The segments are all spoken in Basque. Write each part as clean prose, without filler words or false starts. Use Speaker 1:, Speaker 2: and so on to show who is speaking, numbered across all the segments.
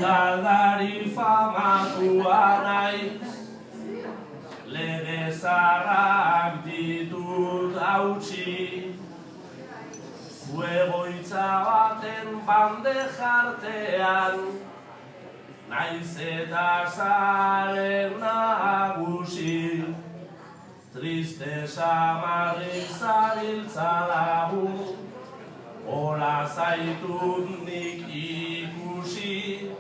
Speaker 1: Sukaldari famatua naiz, lege zaharrak ditut hautsi, egoitza baten bandejartean, naiz eta zaren nagusi, triste samarrik zabiltza lagun, hola zaitut nik ikusi,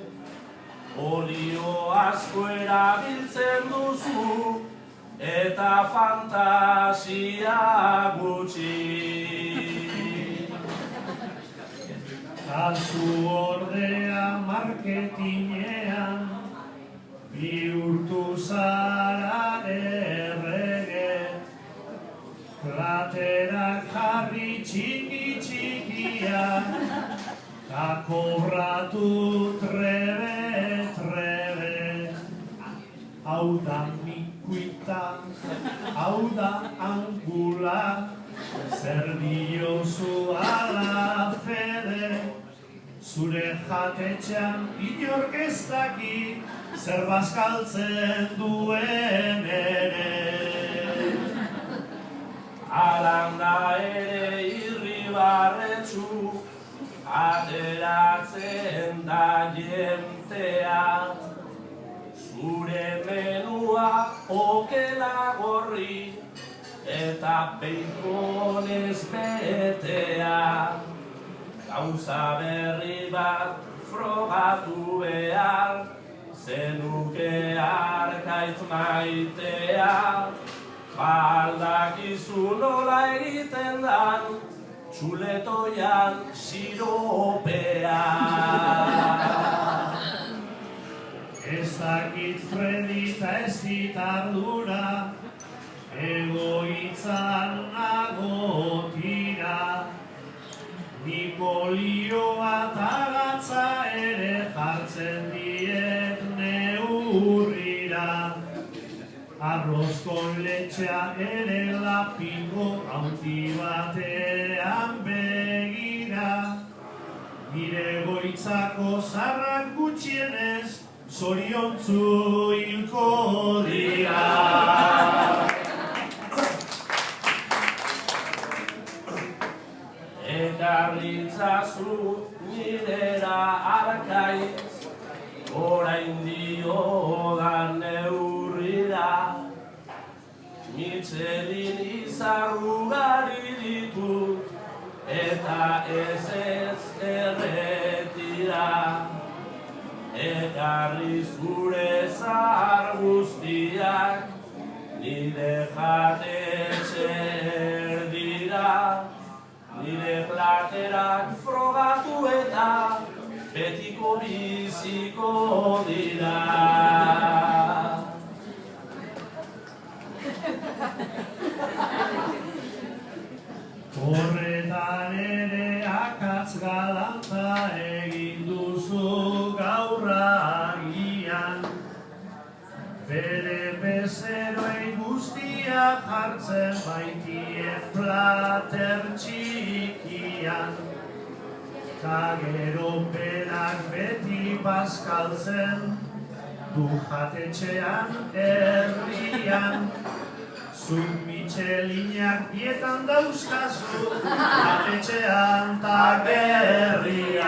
Speaker 1: olio asko erabiltzen duzu, eta fantasia gutxi.
Speaker 2: Kasu ordea marketinean, bihurtu zara errege, platerak jarri txiki-txikiak, ta kobratu trebe. Hau da mikuita, hau da angula, zer diozu ala fede, zure jatetxean inork ez daki, zer bazkaltzen duen ere.
Speaker 1: Alanda ere irribarretsu, ateratzen da jentea, zure menua okela gorri, eta beikonez betea. Gauza berri bat frogatu behar, zenuke arkaitz maitea, baldakizu nola egiten dan, txuletoian siropea.
Speaker 2: Ez dakit Fredita ez dit ardura, egoitzan nago tira, nik olioa eta gatza ere jartzen diet neurrira. Arroz con letxea ere lapingo hauti batean begira, nire egoitzako zarrak gutxienez, zoriontzu hilko dira. Ekarritzazu nirera arkaitz, orain diodan neurrira, Michelin izarrugari ditut, eta ez erretira. Ekarri zure zahar guztiak, nire jatetxe erdira, nire platerak frogatu eta betiko biziko dira. Horretan ere akatz galanta egin duzu gaur agian, bere bezeroei guztia jartzen baitie plater txikian, ta gero berak beti bazkaltzen du jatetxean herrian. Zuk Michelinak dietan dauzkazu, jatetxean ta berrian.